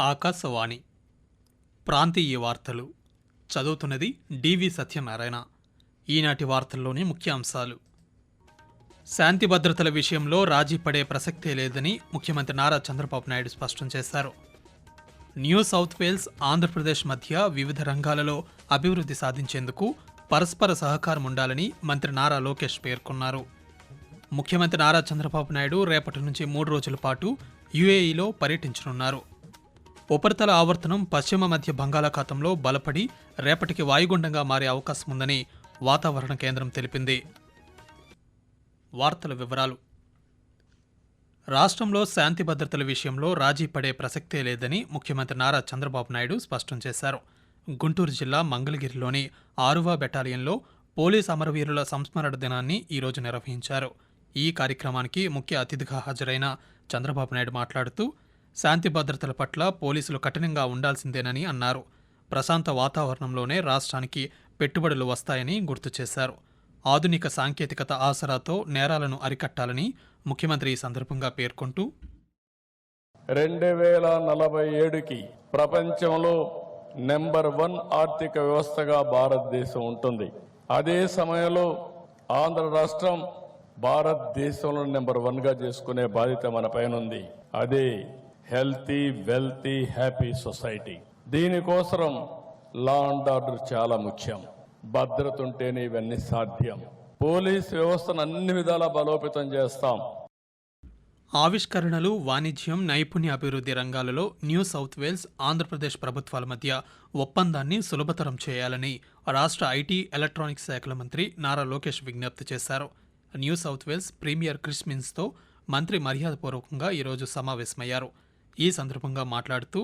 ఆకాశవాణి ప్రాంతీయ వార్తలు చదువుతున్నది డివి సత్యనారాయణ. ఈనాటి వార్తల్లోని ముఖ్యాంశాలు: శాంతి భద్రతల విషయంలో రాజీ పడే ప్రసక్తే లేదని ముఖ్యమంత్రి నారా చంద్రబాబు నాయుడు స్పష్టం చేశారు. న్యూ సౌత్ వేల్స్, ఆంధ్రప్రదేశ్ మధ్య వివిధ రంగాలలో అభివృద్ధి సాధించేందుకు పరస్పర సహకారం ఉండాలని మంత్రి నారా లోకేష్ పేర్కొన్నారు. ముఖ్యమంత్రి నారా చంద్రబాబు నాయుడు రేపటి నుంచి 3 రోజుల పాటు యుఏఈలో పర్యటించనున్నారు. ఉపరితల ఆవర్తనం పశ్చిమ మధ్య బంగాళాఖాతంలో బలపడి రేపటికి వాయుగుండంగా మారే అవకాశం ఉందని వాతావరణ కేంద్రం తెలిపింది. వార్తల వివరాలు: రాష్ట్రంలో శాంతి భద్రతల విషయంలో రాజీ పడే ప్రసక్తే లేదని ముఖ్యమంత్రి నారా చంద్రబాబు నాయుడు స్పష్టం చేశారు. గుంటూరు జిల్లా మంగళగిరిలోని 6వ బెటాలియన్లో పోలీస్ అమరవీరుల సంస్మరణ దినాన్ని ఈరోజు నిర్వహించారు. ఈ కార్యక్రమానికి ముఖ్య అతిథిగా హాజరైన చంద్రబాబు నాయుడు మాట్లాడుతూ శాంతి భద్రతల పట్ల పోలీసులు కఠినంగా ఉండాల్సిందేనని అన్నారు. ప్రశాంత వాతావరణంలోనే రాష్ట్రానికి పెట్టుబడులు వస్తాయని గుర్తు చేశారు. ఆధునిక సాంకేతికత ఆసరాతో నేరాలను అరికట్టాలని ముఖ్యమంత్రి ఈ సందర్భంగా పేర్కొంటూ 2047కి ప్రపంచంలో నెంబర్ 1 ఆర్థిక వ్యవస్థగా భారతదేశం ఉంటుంది. అదే సమయంలో ఆంధ్ర రాష్ట్రం భారతదేశంలో నెంబర్ 1గా చేసుకునే బాధ్యత మన పైన ఉంది. అదే హెల్తీ, వెల్తీ, హ్యాపీ సొసైటీ. దీనికోసం లా అండ్ ఆర్డర్ చాలా ముఖ్యం. భద్రత ఉంటేనే ఇవన్నీ సాధ్యం. పోలీస్ వ్యవస్థను అన్ని విధాలా బలోపేతం చేస్తాం. ఆవిష్కరణలు, వాణిజ్యం, నైపుణ్య అభివృద్ధి రంగాలలో న్యూ సౌత్ వేల్స్, ఆంధ్రప్రదేశ్ ప్రభుత్వాల మధ్య ఒప్పందాన్ని సులభతరం చేయాలని రాష్ట్ర ఐటీ, ఎలక్ట్రానిక్స్ శాఖల మంత్రి నారా లోకేష్ విజ్ఞప్తి చేశారు. New South Wales premier Chris మిన్స్తో మంత్రి మర్యాదపూర్వకంగా ఈరోజు సమావేశమయ్యారు. ఈ సందర్భంగా మాట్లాడుతూ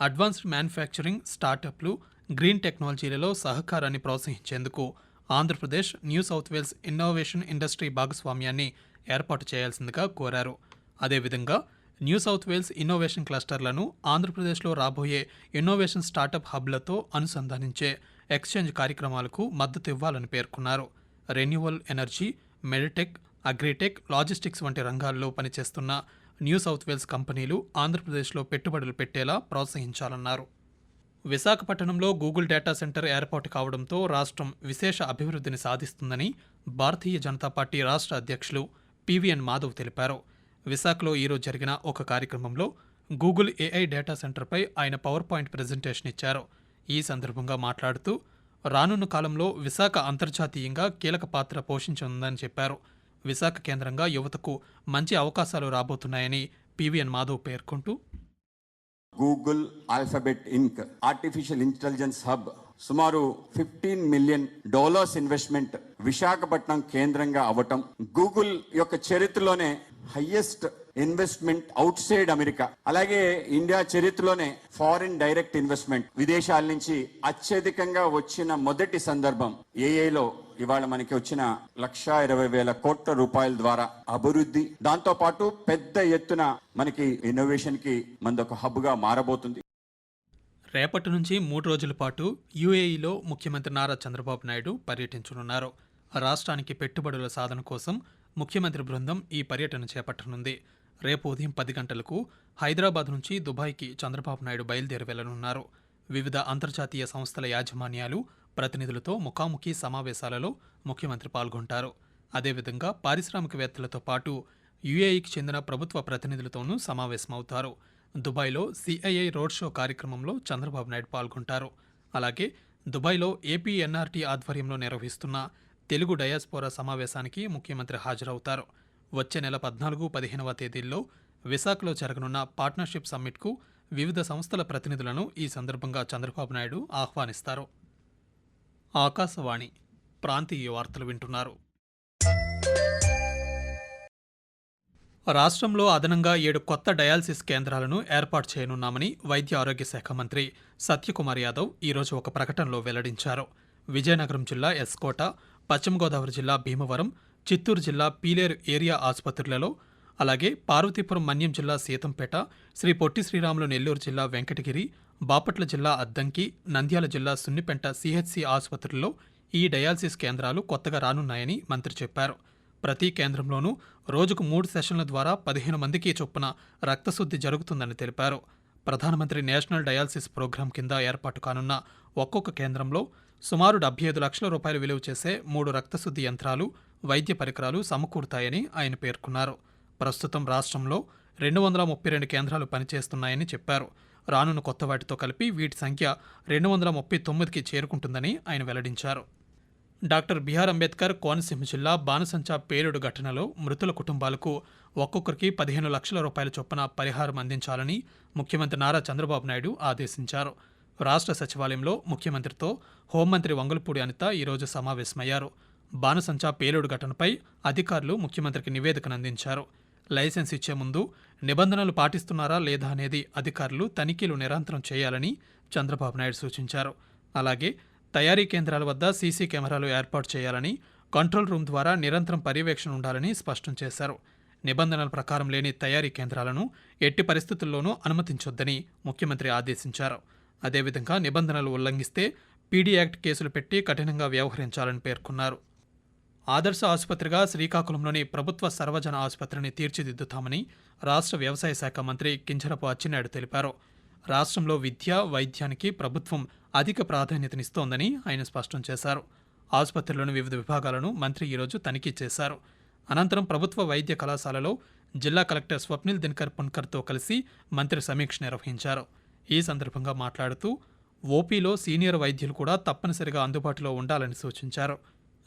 అడ్వాన్స్డ్ మ్యానుఫ్యాక్చరింగ్, స్టార్టప్లు, గ్రీన్ టెక్నాలజీలలో సహకారాన్ని ప్రోత్సహించేందుకు Andhra Pradesh, New South Wales innovation industry భాగస్వామ్యాన్ని ఏర్పాటు చేయాల్సిందిగా కోరారు. అదేవిధంగా న్యూ సౌత్ వేల్స్ ఇన్నోవేషన్ క్లస్టర్లను ఆంధ్రప్రదేశ్లో రాబోయే ఇన్నోవేషన్ స్టార్టప్ హబ్లతో అనుసంధానించే ఎక్స్చేంజ్ కార్యక్రమాలకు మద్దతు ఇవ్వాలని పేర్కొన్నారు. Renewal energy, meditech, agritech, logistics వంటి రంగాల్లో పనిచేస్తున్న న్యూ సౌత్ వేల్స్ కంపెనీలు ఆంధ్రప్రదేశ్లో పెట్టుబడులు పెట్టేలా ప్రోత్సహించాలన్నారు. విశాఖపట్నంలో గూగుల్ డేటా సెంటర్ ఏర్పాటు కావడంతో రాష్ట్రం విశేష అభివృద్ధిని సాధిస్తుందని భారతీయ జనతా పార్టీ రాష్ట్ర అధ్యక్షులు పివిఎన్ మాధవ్ తెలిపారు. విశాఖలో ఈరోజు జరిగిన ఒక కార్యక్రమంలో గూగుల్ ఏఐ డేటా సెంటర్పై ఆయన పవర్ పాయింట్ ప్రజెంటేషన్ ఇచ్చారు. ఈ సందర్భంగా మాట్లాడుతూ రానున్న కాలంలో విశాఖ అంతర్జాతీయంగా కీలక పాత్ర పోషించనుందని చెప్పారు. విశాఖ కేంద్రంగా యువతకు మంచి అవకాశాలు రాబోతున్నాయని పివిఎన్ మాధవ్ పేర్కొంటూ గూగుల్ ఆల్ఫాబెట్ ఇంక్ ఆర్టిఫిషియల్ ఇంటెలిజెన్స్ హబ్ సుమారు $15 మిలియన్ ఇన్వెస్ట్మెంట్ విశాఖపట్నం కేంద్రంగా అవ్వటం, గూగుల్ యొక్క చరిత్రలోనే highest investment out side America, అలాగే ఇండియా చరిత్రలోనే ఫారిన్ డైరెక్ట్ ఇన్వెస్ట్మెంట్ విదేశాల నుంచి అత్యధికంగా వచ్చిన మొదటి సందర్భం ఏఐలో ఇవాళ మనకి వచ్చిన 1,20,000 కోట్ల రూపాయల ద్వారా అభివృద్ధి, దాంతో పాటు పెద్ద ఎత్తున మనకి ఇన్నోవేషన్ కి మనదొక హబ్ గా మారబోతుంది. రేపటి నుంచి 3 రోజుల పాటు యుఏఈలో ముఖ్యమంత్రి నారా చంద్రబాబు నాయుడు పర్యటించనున్నారు. రాష్ట్రానికి పెట్టుబడుల సాధన కోసం ముఖ్యమంత్రి బృందం ఈ పర్యటన చేపట్టనుంది. రేపు ఉదయం 10 గంటలకు హైదరాబాద్ నుంచి దుబాయ్కి చంద్రబాబు నాయుడు బయలుదేరి వెళ్లనున్నారు. వివిధ అంతర్జాతీయ సంస్థల యాజమాన్యాలు, ప్రతినిధులతో ముఖాముఖి సమావేశాలలో ముఖ్యమంత్రి పాల్గొంటారు. అదేవిధంగా పారిశ్రామికవేత్తలతో పాటు యుఏఈకి చెందిన ప్రభుత్వ ప్రతినిధులతోనూ సమావేశమవుతారు. దుబాయ్లో సిఐఐ రోడ్ షో కార్యక్రమంలో చంద్రబాబు నాయుడు పాల్గొంటారు. అలాగే దుబాయ్లో ఏపీఎన్ఆర్టీ ఆధ్వర్యంలో నిర్వహిస్తున్న తెలుగు డయాస్పోరా సమావేశానికి ముఖ్యమంత్రి హాజరవుతారు. వచ్చే నెల 14, 15వ తేదీల్లో విశాఖలో జరగనున్న పార్ట్నర్షిప్ సమ్మిట్కు వివిధ సంస్థల ప్రతినిధులను ఈ సందర్భంగా చంద్రబాబు నాయుడు ఆహ్వానిస్తారు. ఆకాశవాణి ప్రాంతీయ వార్తలు వింటున్నారు. రాష్ట్రంలో అదనంగా 7 కొత్త డయాలసిస్ కేంద్రాలను ఏర్పాటు చేయనున్నామని వైద్య ఆరోగ్య శాఖ మంత్రి సత్యకుమార్ యాదవ్ ఈరోజు ఒక ప్రకటనలో వెల్లడించారు. విజయనగరం జిల్లా ఎస్కోట, పశ్చిమ గోదావరి జిల్లా భీమవరం, చిత్తూరు జిల్లా పీలేరు ఏరియా ఆసుపత్రులలో, అలాగే పార్వతీపురం మన్యం జిల్లా సీతంపేట, శ్రీ పొట్టి శ్రీరాములు నెల్లూరు జిల్లా వెంకటగిరి, బాపట్ల జిల్లా అద్దంకి, నంద్యాల జిల్లా సున్నిపెంట సిహెచ్సి ఆసుపత్రుల్లో ఈ డయాలసిస్ కేంద్రాలు కొత్తగా రానున్నాయని మంత్రి చెప్పారు. ప్రతి కేంద్రంలోనూ రోజుకు 3 సెషన్ల ద్వారా 15 మందికి చొప్పున రక్తశుద్ధి జరుగుతుందని తెలిపారు. ప్రధానమంత్రి నేషనల్ డయాలసిస్ ప్రోగ్రాం కింద ఏర్పాటు కానున్న ఒక్కొక్క కేంద్రంలో సుమారు 75 లక్షల రూపాయలు విలువ చేసే 3 రక్తశుద్ధి యంత్రాలు, వైద్య పరికరాలు సమకూరుతాయని ఆయన పేర్కొన్నారు. ప్రస్తుతం రాష్ట్రంలో 232 కేంద్రాలు పనిచేస్తున్నాయని చెప్పారు. రానున్న కొత్త వాటితో కలిపి వీటి సంఖ్య 239కి చేరుకుంటుందని ఆయన వెల్లడించారు. డాక్టర్ బిఆర్ అంబేద్కర్ కోనసీమ జిల్లా బాణసంచా పేలుడు ఘటనలో మృతుల కుటుంబాలకు ఒక్కొక్కరికి 15 లక్షల రూపాయల చొప్పున పరిహారం అందించాలని ముఖ్యమంత్రి నారా చంద్రబాబు నాయుడు ఆదేశించారు. రాష్ట్ర సచివాలయంలో ముఖ్యమంత్రితో హోంమంత్రి వంగలపూడి అనిత ఈరోజు సమావేశమయ్యారు. బాణసంచా పేలుడు ఘటనపై అధికారులు ముఖ్యమంత్రికి నివేదికను అందించారు. లైసెన్స్ ఇచ్చే ముందు నిబంధనలు పాటిస్తున్నారా లేదా అనేది అధికారులు తనిఖీలు నిరంతరం చేయాలని చంద్రబాబు నాయుడు సూచించారు. అలాగే తయారీ కేంద్రాల వద్ద సీసీ కెమెరాలు ఏర్పాటు చేయాలని, కంట్రోల్ రూమ్ ద్వారా నిరంతరం పర్యవేక్షణ ఉండాలని స్పష్టం చేశారు. నిబంధనల ప్రకారం లేని తయారీ కేంద్రాలను ఎట్టి పరిస్థితుల్లోనూ అనుమతించొద్దని ముఖ్యమంత్రి ఆదేశించారు. అదేవిధంగా నిబంధనలు ఉల్లంఘిస్తే పీడీ యాక్ట్ కేసులు పెట్టి కఠినంగా వ్యవహరించాలని పేర్కొన్నారు. ఆదర్శ ఆసుపత్రిగా శ్రీకాకుళంలోని ప్రభుత్వ సర్వజన ఆసుపత్రిని తీర్చిదిద్దుతామని రాష్ట్ర వ్యవసాయ శాఖ మంత్రి కింజరపు అచ్చెన్నాయుడు తెలిపారు. రాష్ట్రంలో విద్య, వైద్యానికి ప్రభుత్వం అధిక ప్రాధాన్యతనిస్తోందని ఆయన స్పష్టం చేశారు. ఆసుపత్రిలోని వివిధ విభాగాలను మంత్రి ఈరోజు తనిఖీ చేశారు. అనంతరం ప్రభుత్వ వైద్య కళాశాలలో జిల్లా కలెక్టర్ స్వప్నిల్ దినకర్ పున్కర్తో కలిసి మంత్రి సమీక్ష నిర్వహించారు. ఈ సందర్భంగా మాట్లాడుతూ ఓపీలో సీనియర్ వైద్యులు కూడా తప్పనిసరిగా అందుబాటులో ఉండాలని సూచించారు.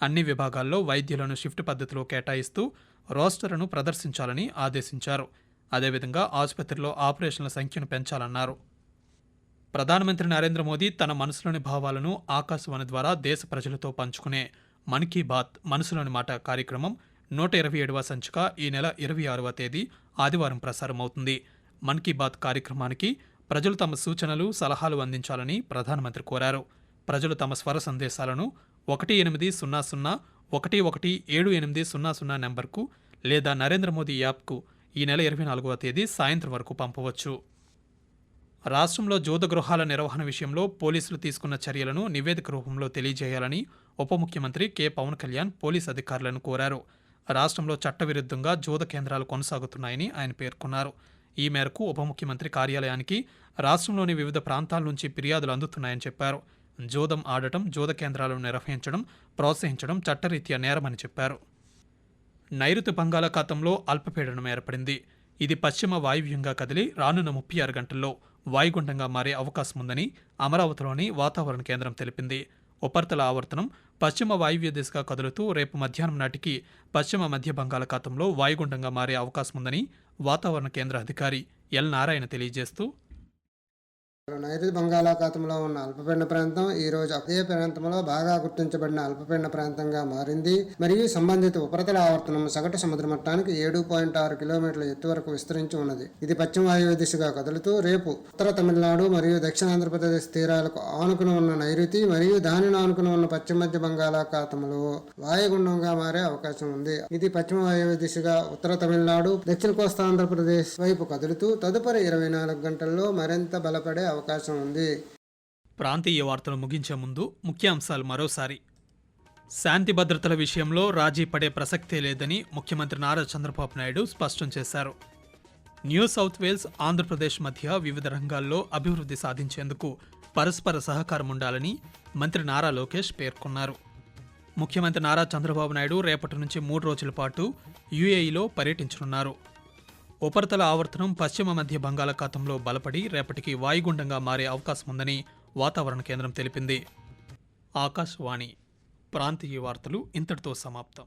అన్ని విభాగాల్లో వైద్యులను షిఫ్ట్ పద్ధతిలో కేటాయిస్తూ రోస్టర్ను ప్రదర్శించాలని ఆదేశించారు. అదేవిధంగా ఆసుపత్రిలో ఆపరేషన్ల సంఖ్యను పెంచాలన్నారు. ప్రధానమంత్రి నరేంద్ర మోదీ తన మనసులోని భావాలను ఆకాశవాణి ద్వారా దేశ ప్రజలతో పంచుకునే మన్ కీ బాత్ మనసులోని మాట కార్యక్రమం 127వ సంచిక ఈ నెల 26వ తేదీ ఆదివారం ప్రసారమవుతుంది. మన్ కీ బాత్ కార్యక్రమానికి ప్రజలు తమ సూచనలు, సలహాలు అందించాలని ప్రధానమంత్రి కోరారు. ప్రజలు తమ స్వర సందేశాలను 1800-117800 నెంబర్కు లేదా నరేంద్ర మోదీ యాప్కు ఈ నెల 24వ తేదీ సాయంత్రం వరకు పంపవచ్చు. రాష్ట్రంలో జూద గృహాల నిర్వహణ విషయంలో పోలీసులు తీసుకున్న చర్యలను నివేదిక రూపంలో తెలియజేయాలని ఉప ముఖ్యమంత్రి కె పవన్ కళ్యాణ్ పోలీసు అధికారులను కోరారు. రాష్ట్రంలో చట్టవిరుద్ధంగా జూద కేంద్రాలు కొనసాగుతున్నాయని ఆయన పేర్కొన్నారు. ఈ మేరకు ఉప ముఖ్యమంత్రి కార్యాలయానికి రాష్ట్రంలోని వివిధ ప్రాంతాల నుంచి ఫిర్యాదులు అందుతున్నాయని చెప్పారు. జూదం ఆడటం, జూద కేంద్రాలను నిర్వహించడం, ప్రోత్సహించడం చట్టరీత్యా నేరమని చెప్పారు. నైరుతి బంగాళాఖాతంలో అల్పపీడనం ఏర్పడింది. ఇది పశ్చిమ వాయువ్యంగా కదిలి రానున్న 36 గంటల్లో వాయుగుండంగా మారే అవకాశం ఉందని అమరావతిలోని వాతావరణ కేంద్రం తెలిపింది. ఉపరితల ఆవర్తనం పశ్చిమ వాయువ్య దిశగా కదులుతూ రేపు మధ్యాహ్నం నాటికి పశ్చిమ మధ్య బంగాళాఖాతంలో వాయుగుండంగా మారే అవకాశం ఉందని వాతావరణ కేంద్ర అధికారి ఎల్ నారాయణ తెలియజేస్తూ, నైరుతి బంగాళాఖాతంలో ఉన్న అల్పపీడన ప్రాంతం ఈ రోజు అదే ప్రాంతంలో బాగా గుర్తించబడిన అల్పపీడన ప్రాంతంగా మారింది. మరియు సంబంధిత ఉపరితల ఆవర్తనం సగటు సముద్ర మట్టానికి 7.6 కిలోమీటర్ల ఎత్తు వరకు విస్తరించి ఉన్నది. ఇది పశ్చిమ వాయువ్య దిశగా కదులుతూ రేపు ఉత్తర తమిళనాడు మరియు దక్షిణ ఆంధ్రప్రదేశ్ తీరాలకు ఆనుకుని ఉన్న నైరుతి మరియు దానిని ఆనుకుని ఉన్న పశ్చిమ మధ్య బంగాళాఖాతంలో వాయుగుండంగా మారే అవకాశం ఉంది. ఇది పశ్చిమ వాయువ్య దిశగా ఉత్తర తమిళనాడు, దక్షిణ కోస్తా ఆంధ్రప్రదేశ్ వైపు కదులుతూ తదుపరి 24 గంటల్లో మరింత బలపడే అవకాశం ఉంది. ప్రాంతీయ వార్తలు ముగించే ముందు ముఖ్యాంశాలు మరోసారి. శాంతి భద్రతల విషయంలో రాజీ పడే ప్రసక్తే లేదని ముఖ్యమంత్రి నారా చంద్రబాబు నాయుడు స్పష్టం చేశారు. న్యూ సౌత్ వేల్స్, ఆంధ్రప్రదేశ్ మధ్య వివిధ రంగాల్లో అభివృద్ధి సాధించేందుకు పరస్పర సహకారం ఉండాలని మంత్రి నారా లోకేష్ పేర్కొన్నారు. ముఖ్యమంత్రి నారా చంద్రబాబు నాయుడు రేపటి నుంచి 3 రోజుల పాటు యుఏఈలో పర్యటించనున్నారు. ఉపరితల ఆవర్తనం పశ్చిమ మధ్య బంగాళాఖాతంలో బలపడి రేపటికి వాయుగుండంగా మారే అవకాశం ఉందని వాతావరణ కేంద్రం తెలిపింది. ఆకాశవాణి ప్రాంతీయ వార్తలు ఇంతటితో సమాప్తం.